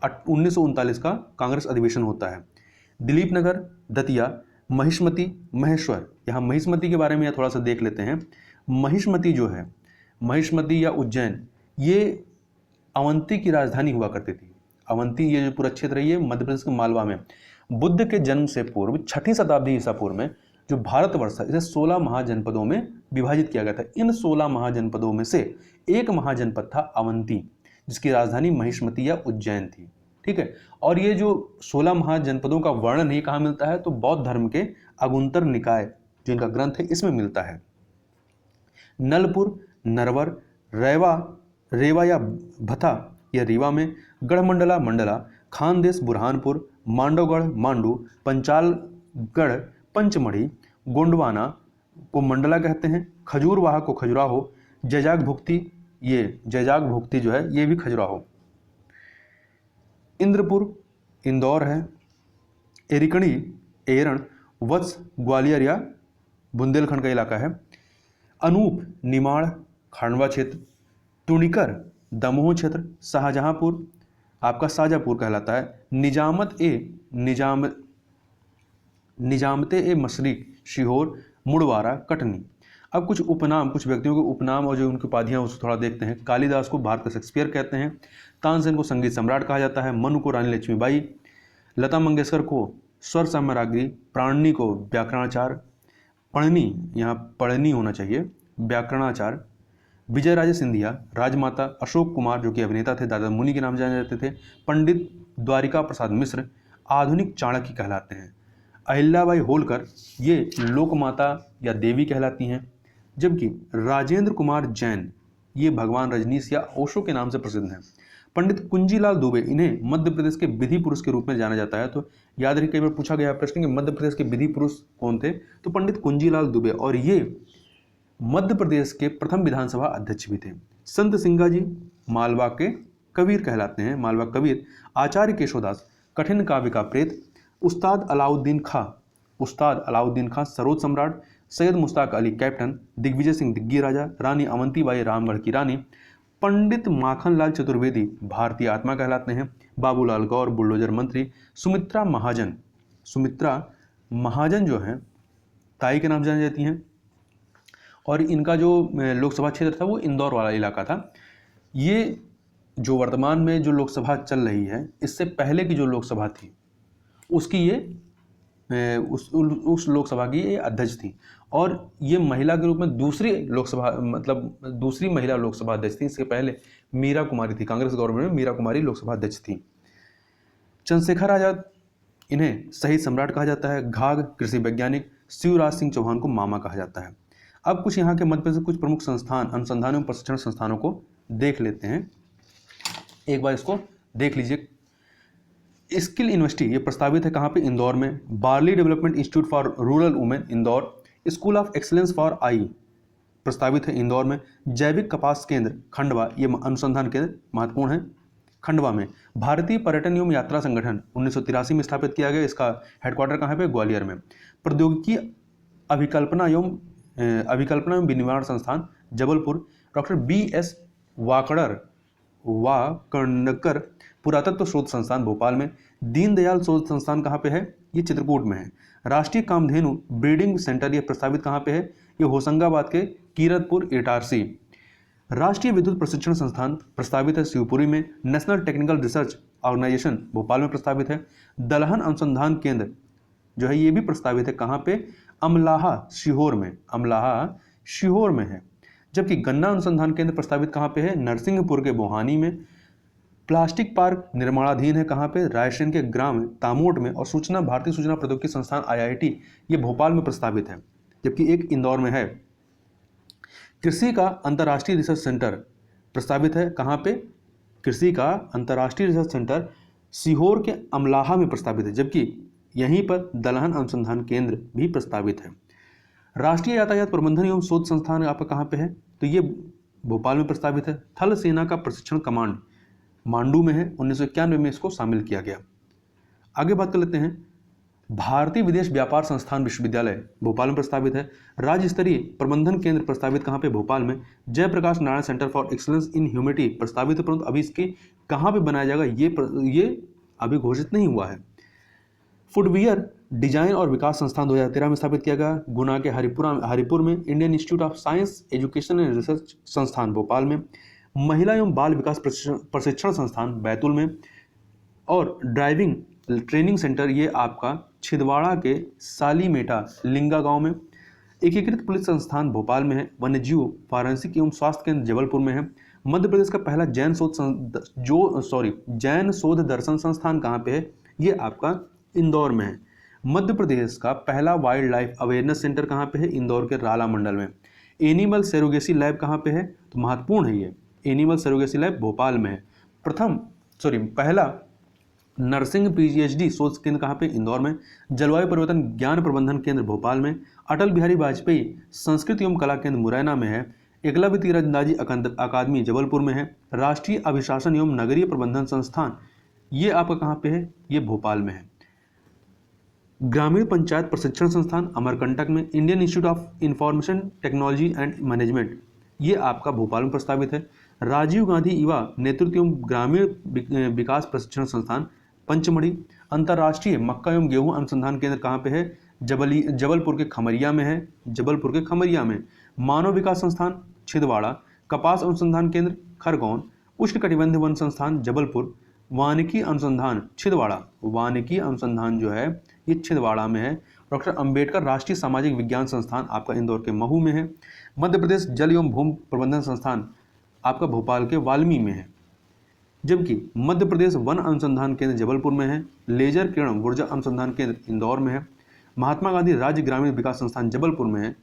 1939 का कांग्रेस अधिवेशन होता है। दिलीप नगर, दतिया, महिष्मती, महेश्वर, यहाँ महिष्मती के बारे में थोड़ा सा देख लेते हैं। महिष्मती जो है, महिष्मती या उज्जैन, ये अवंती की राजधानी हुआ करती थी। अवंती ये जो पूरा क्षेत्र है ये मध्य प्रदेश के मालवा में बुद्ध के जन्म से पूर्व 6वीं शताब्दी ईसा पूर्व में जो भारतवर्ष है इसे 16 महाजनपदों में विभाजित किया गया था। इन 16 महाजनपदों में से एक महाजनपद था अवंती, जिसकी राजधानी महिष्मती या उज्जैन थी। ठीक है, और ये जो 16 महाजनपदों का वर्णन ये कहाँ मिलता है तो बौद्ध धर्म के अगुंतर निकाय जो इनका ग्रंथ है इसमें मिलता है। नलपुर, नरवर, रेवा या भथा या रीवा में, गढ़मंडला, खानदेश बुरहानपुर, मांडवगढ़ मांडू, पंचालगढ़ पंचमढ़ी, गोंडवाना को मंडला कहते हैं, खजूरवाह को खजुराहो, जैजाग भुक्ति जो है ये भी खजुराहो। इंद्रपुर इंदौर है, एरिकणी एरण वत्स ग्वालियर या बुंदेलखंड का इलाका है, अनूप निमाड़ खांडवा क्षेत्र, टुनिकर दमोह क्षेत्र, शाहजहांपुर आपका शाजापुर कहलाता है, निजामते ए मशरिक सीहोर, मुड़वारा कटनी। अब कुछ उपनाम, कुछ व्यक्तियों के उपनाम और जो उनकी उपाधियां उसको थोड़ा देखते हैं। कालिदास को भारत का शेक्सपियर कहते हैं, तानसेन को संगीत सम्राट कहा जाता है, मनु को रानी लक्ष्मीबाई, लता मंगेशकर को स्वर साम्राज्ञी, प्राणी को व्याकरणाचार्य, पढ़नी यहाँ पढ़नी होना चाहिए व्याकरणाचार्य, विजय राजे सिंधिया राजमाता, अशोक कुमार जो कि अभिनेता थे दादा मुनि के नाम जाने जाते थे, पंडित द्वारिका प्रसाद मिश्र आधुनिक चाणक्य कहलाते हैं, अहिल्याबाई होलकर ये लोकमाता या देवी कहलाती हैं, जबकि राजेंद्र कुमार जैन ये भगवान रजनीश या ओशो के नाम से प्रसिद्ध हैं। पंडित कुंजीलाल दुबे इन्हें मध्य प्रदेश के विधि पुरुष के रूप में जाना जाता है। तो याद रखिए कई बार पूछा गया प्रश्न कि मध्य प्रदेश के विधि पुरुष कौन थे, तो पंडित कुंजीलाल दुबे, और ये मध्य प्रदेश के प्रथम विधानसभा अध्यक्ष भी थे। संत सिंगा जी मालवा के कबीर कहलाते हैं, मालवा कबीर, आचार्य केशवदास कठिन काव्य का प्रेत, उस्ताद अलाउद्दीन खां सरोद सम्राट, सैयद मुश्ताक अली कैप्टन, दिग्विजय सिंह दिग्गी राजा, रानी अवंतीबाई रामगढ़ की रानी, पंडित माखनलाल चतुर्वेदी भारतीय आत्मा कहलाते हैं, बाबूलाल गौर बुलडोजर मंत्री, सुमित्रा महाजन जो हैं ताई के नाम जानी जाती हैं, और इनका जो लोकसभा क्षेत्र था वो इंदौर वाला इलाका था। ये जो वर्तमान में जो लोकसभा चल रही है इससे पहले की जो लोकसभा थी उसकी ये उस लोकसभा की ये अध्यक्ष थी, और ये महिला के रूप में दूसरी महिला लोकसभा अध्यक्ष थी। इसके पहले मीरा कुमारी थी, कांग्रेस गवर्नमेंट में मीरा कुमारी लोकसभा अध्यक्ष थी। चंद्रशेखर आजाद इन्हें शहीद सम्राट कहा जाता है, घाघ कृषि वैज्ञानिक, शिवराज सिंह चौहान को मामा कहा जाता है। अब कुछ यहाँ के मध्य प्रदेश से कुछ प्रमुख संस्थान, अनुसंधान एवं प्रशिक्षण संस्थानों को देख लेते हैं। एक बार इसको देख लीजिए। स्किल यूनिवर्सिटी ये प्रस्तावित है कहाँ पे, इंदौर में। Barley development institute for rural women Indore. School of excellence for I प्रस्तावित है इंदौर में। जैविक कपास केंद्र खंडवा, ये अनुसंधान केंद्र महत्वपूर्ण है खंडवा में। भारतीय पर्यटन एवं यात्रा संगठन 1983 में स्थापित किया गया, इसका हेडक्वार्टर कहाँ पे, ग्वालियर में। प्रौद्योगिकी अभिकल्पना एवं विनिर्माण संस्थान जबलपुर। डॉक्टर BS वाकणकर पुरातत्व शोध संस्थान भोपाल में। दीनदयाल शोध संस्थान कहाँ पे है, ये चित्रकूट में है। राष्ट्रीय कामधेनु ब्रीडिंग सेंटर ये प्रस्तावित कहाँ पे है, ये होशंगाबाद के कीरतपुर इटारसी। राष्ट्रीय विद्युत प्रशिक्षण संस्थान प्रस्तावित है शिवपुरी में। National technical research organisation Bhopal में प्रस्तावित है। दलहन अनुसंधान केंद्र जो है ये भी प्रस्तावित है कहाँ पे, अमलाहा सीहोर में है। जबकि गन्ना अनुसंधान केंद्र प्रस्तावित कहाँ पे है, नरसिंहपुर के बोहानी में। प्लास्टिक पार्क निर्माणाधीन है कहाँ पे? रायसेन के ग्राम तामोट में। और भारतीय सूचना प्रौद्योगिकी संस्थान IIT ये भोपाल में प्रस्तावित है, जबकि एक इंदौर में है। कृषि का अंतर्राष्ट्रीय रिसर्च सेंटर प्रस्तावित है कहाँ पे? कृषि का अंतर्राष्ट्रीय रिसर्च सेंटर सीहोर के अमलाहा में प्रस्तावित है, जबकि यहीं पर दलहन अनुसंधान केंद्र भी प्रस्तावित है। राष्ट्रीय यातायात प्रबंधन एवं शोध संस्थान आपका कहाँ पे है? तो ये भोपाल में प्रस्तावित है। थल सेना का प्रशिक्षण कमांड मांडू में है, 1991 में इसको शामिल किया गया। आगे बात कर लेते हैं। भारतीय विदेश व्यापार संस्थान विश्वविद्यालय भोपाल में प्रस्तावित है। राज्य स्तरीय प्रबंधन केंद्र प्रस्तावित कहाँ पे? भोपाल में। Jayaprakash Narayan centre for excellence in humanity प्रस्तावित है, परंतु अभी इसके कहाँ पे बनाया जाएगा ये अभी घोषित नहीं हुआ है। फुटवियर डिजाइन और विकास संस्थान 2013 में स्थापित किया गया गुना के हरिपुर में। Indian institute of science education and research संस्थान भोपाल में। महिला एवं बाल विकास प्रशिक्षण संस्थान बैतूल में। और ड्राइविंग ट्रेनिंग सेंटर ये आपका छिंदवाड़ा के सालीमेटा लिंगा गांव में। एकीकृत पुलिस संस्थान भोपाल में है। वन्यजीव फॉरेंसिक एवं स्वास्थ्य केंद्र जबलपुर में है। मध्य प्रदेश का पहला जैन शोध दर्शन संस्थान कहाँ पे है? ये आपका इंदौर में है। मध्य प्रदेश का पहला वाइल्ड लाइफ अवेयरनेस सेंटर कहाँ पे है? इंदौर के राला मंडल में। एनिमल सेरोगेसी लैब कहाँ पे है? तो महत्वपूर्ण है ये, एनिमल सेरोगेसी लैब भोपाल में है। पहला नर्सिंग PhD शोध केंद्र कहाँ पे? इंदौर में। जलवायु परिवर्तन ज्ञान प्रबंधन केंद्र भोपाल में। अटल बिहारी वाजपेयी संस्कृत एवं कला केंद्र मुरैना में है। एकलव्य तीरंदाजी अकादमी जबलपुर में है। राष्ट्रीय अभिशासन एवं नगरीय प्रबंधन संस्थान ये आपका कहाँ पे है? ये भोपाल में है। ग्रामीण पंचायत प्रशिक्षण संस्थान अमरकंटक में। Indian institute of information technology and management ये आपका भोपाल में प्रस्तावित है। राजीव गांधी युवा नेतृत्व एवं ग्रामीण विकास प्रशिक्षण संस्थान पंचमढ़ी। अंतर्राष्ट्रीय मक्का एवं गेहूं अनुसंधान केंद्र कहाँ पे है? जबलपुर के खमरिया में है। जबलपुर के खमरिया में। मानव विकास संस्थान छिंदवाड़ा। कपास अनुसंधान केंद्र खरगोन। उष्णकटिबंधीय वन संस्थान जबलपुर। वानिकी अनुसंधान छिंदवाड़ा। वानिकी अनुसंधान जो है ये छिंदवाड़ा में है। डॉक्टर अंबेडकर राष्ट्रीय सामाजिक विज्ञान संस्थान आपका इंदौर के महू में है। मध्य प्रदेश जल एवं भूमि प्रबंधन संस्थान आपका भोपाल के वाल्मी में है। जबकि मध्य प्रदेश वन अनुसंधान केंद्र जबलपुर में है। लेजर किरण ऊर्जा अनुसंधान केंद्र इंदौर में है। महात्मा गांधी राज्य ग्रामीण विकास संस्थान जबलपुर में है।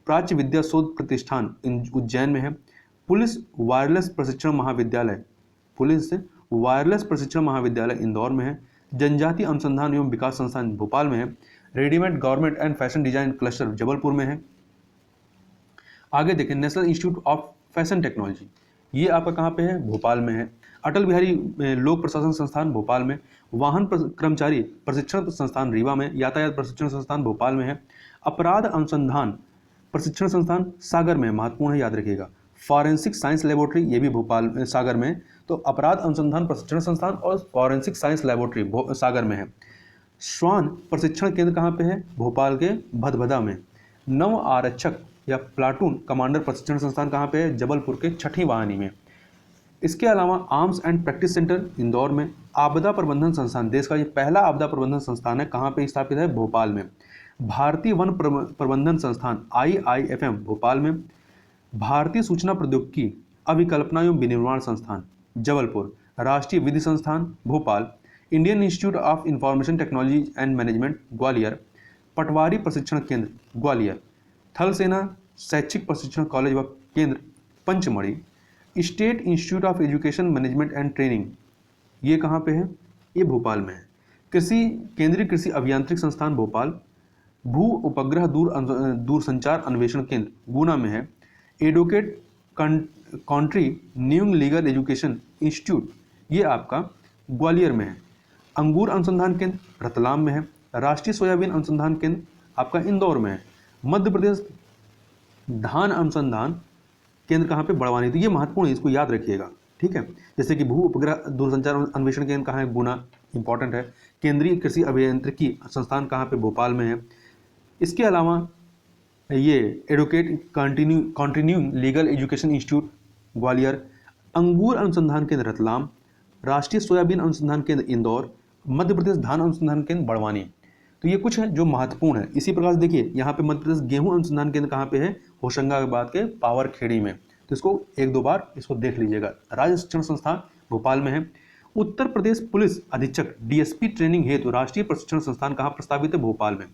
प्राच्य विद्या शोध प्रतिष्ठान उज्जैन में है। पुलिस वायरलेस प्रशिक्षण महाविद्यालय इंदौर में है। जनजाति अनुसंधान एवं विकास संस्थान भोपाल में है। Readymade garment and fashion design cluster Jabalpur में है। आगे देखें, national institute of fashion technology ये आपका कहाँ पे है? भोपाल में है। अटल बिहारी लोक प्रशासन संस्थान भोपाल में। वाहन कर्मचारी प्रशिक्षण संस्थान रीवा में। यातायात प्रशिक्षण संस्थान भोपाल में है। अपराध अनुसंधान प्रशिक्षण संस्थान सागर में, महत्वपूर्ण है, याद रखिएगा। फॉरेंसिक साइंस लेबोरेटरी ये भी भोपाल सागर में। तो अपराध अनुसंधान प्रशिक्षण संस्थान और फॉरेंसिक साइंस लेबोरेटरी सागर में है। श्वान प्रशिक्षण केंद्र कहाँ पे है? भोपाल के भदभदा में। नव आरक्षक या प्लाटून कमांडर प्रशिक्षण संस्थान कहाँ पे है? जबलपुर के छठी वाहिनी में। इसके अलावा arms and practice centre Indore में। आपदा प्रबंधन संस्थान देश का ये पहला आपदा प्रबंधन संस्थान है, कहाँ पे स्थापित है? भोपाल में। भारतीय वन प्रबंधन संस्थान IIFM भोपाल में। भारतीय सूचना प्रौद्योगिकी अभिकल्पना एवं विनिर्माण संस्थान जबलपुर। राष्ट्रीय विधि संस्थान Bhopal. Indian institute of information technology and management Gwalior. पटवारी प्रशिक्षण केंद्र ग्वालियर। थल सेना शैक्षिक प्रशिक्षण कॉलेज व केंद्र Pachmarhi. State institute of education management and training ये कहाँ पे है? ये भोपाल में है। केंद्रीय कृषि अभियांत्रिक संस्थान भोपाल। भू उपग्रह दूरसंचार अन्वेषण केंद्र गुना में है। Advocate country new legal education institute ये आपका ग्वालियर में है। अंगूर अनुसंधान केंद्र रतलाम में है। राष्ट्रीय सोयाबीन अनुसंधान केंद्र आपका इंदौर में है। मध्य प्रदेश धान अनुसंधान केंद्र कहाँ पे? बड़वानी। तो ये महत्वपूर्ण है, इसको याद रखिएगा, ठीक है। जैसे कि भू उपग्रह दूरसंचार अन्वेषण केंद्र कहाँ है? गुना, इंपॉर्टेंट है। केंद्रीय कृषि अभियांत्रिकी संस्थान कहाँ पे? भोपाल में है। इसके अलावा ये advocate continuing legal education institute Gwalior. अंगूर अनुसंधान केंद्र रतलाम। राष्ट्रीय सोयाबीन अनुसंधान केंद्र इंदौर। मध्य प्रदेश धान अनुसंधान केंद्र बड़वानी। तो ये कुछ है जो महत्वपूर्ण है। इसी प्रकार से देखिए यहाँ पे मध्य प्रदेश गेहूं अनुसंधान केंद्र कहाँ पे है? होशंगाबाद के पावर खेड़ी में। तो इसको एक दो बार इसको देख लीजिएगा। राज्य शिक्षण संस्थान भोपाल में है। उत्तर प्रदेश पुलिस अधीक्षक डीएसपी ट्रेनिंग हेतु राष्ट्रीय प्रशिक्षण संस्थान कहाँ प्रस्तावित है? भोपाल में।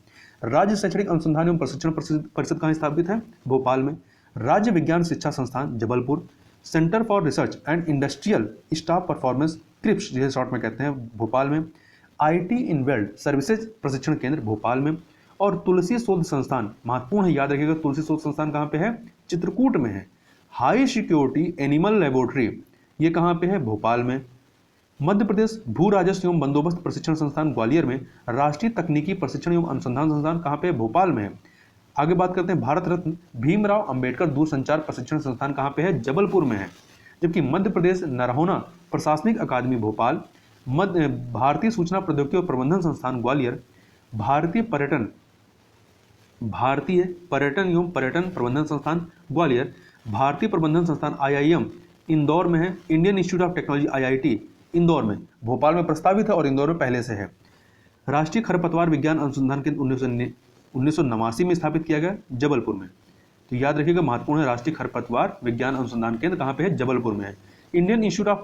राज्य शैक्षणिक अनुसंधान एवं प्रशिक्षण परिषद कहाँ स्थापित है? भोपाल में। राज्य विज्ञान शिक्षा संस्थान Jabalpur. Centre for research and industrial staff performance क्रिप्स जिसे शॉर्ट में कहते हैं, भोपाल में। आईटी इन वेल्ड सर्विसेज प्रशिक्षण केंद्र भोपाल में। और तुलसी शोध संस्थान, महत्वपूर्ण है, याद रखिएगा, तुलसी शोध संस्थान कहाँ पे है? चित्रकूट में है। हाई सिक्योरिटी एनिमल लेबोरेटरी ये कहाँ पे है? भोपाल में। मध्य प्रदेश भू राजस्व एवं बंदोबस्त प्रशिक्षण संस्थान ग्वालियर में। राष्ट्रीय तकनीकी प्रशिक्षण एवं अनुसंधान संस्थान कहाँ पे है? भोपाल में है। आगे बात करते हैं, भारत रत्न भीमराव अंबेडकर दूरसंचार प्रशिक्षण संस्थान कहाँ पे है? जबलपुर में है। जबकि मध्य प्रदेश नरहोना प्रशासनिक अकादमी भोपाल, भारतीय सूचना प्रौद्योगिकी और प्रबंधन संस्थान ग्वालियर, भारतीय पर्यटन एवं पर्यटन प्रबंधन संस्थान ग्वालियर, भारतीय प्रबंधन संस्थान आईआईएम इंदौर में है, Indian institute of technology IIT Indore में, भोपाल में प्रस्तावित है और इंदौर में पहले से है। राष्ट्रीय खरपतवार विज्ञान अनुसंधान केंद्र 1989 में स्थापित किया गया, जबलपुर में। तो याद रखिएगा, महत्वपूर्ण है, राष्ट्रीय खरपतवार विज्ञान अनुसंधान केंद्र कहाँ पे है? जबलपुर में है। Indian institute of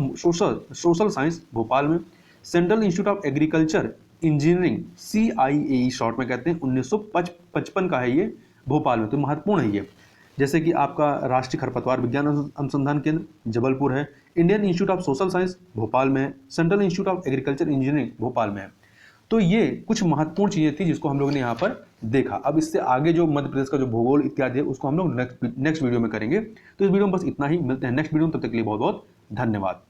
social science Bhopal में। Central institute of agriculture engineering CIAE short में कहते हैं, 1955 का है ये, भोपाल में। तो महत्वपूर्ण है ये। जैसे कि आपका राष्ट्रीय खरपतवार विज्ञान अनुसंधान केंद्र जबलपुर है, Indian institute of social science Bhopal में है, central institute of agriculture engineering Bhopal में है। तो ये कुछ महत्वपूर्ण चीज़ें थी जिसको हम लोगों ने यहाँ पर देखा। अब इससे आगे जो मध्य प्रदेश का जो भूगोल इत्यादि है उसको हम लोग नेक्स्ट वीडियो में करेंगे। तो इस वीडियो में बस इतना ही, मिलते हैं नेक्स्ट वीडियो में, तब तक के लिए बहुत बहुत धन्यवाद।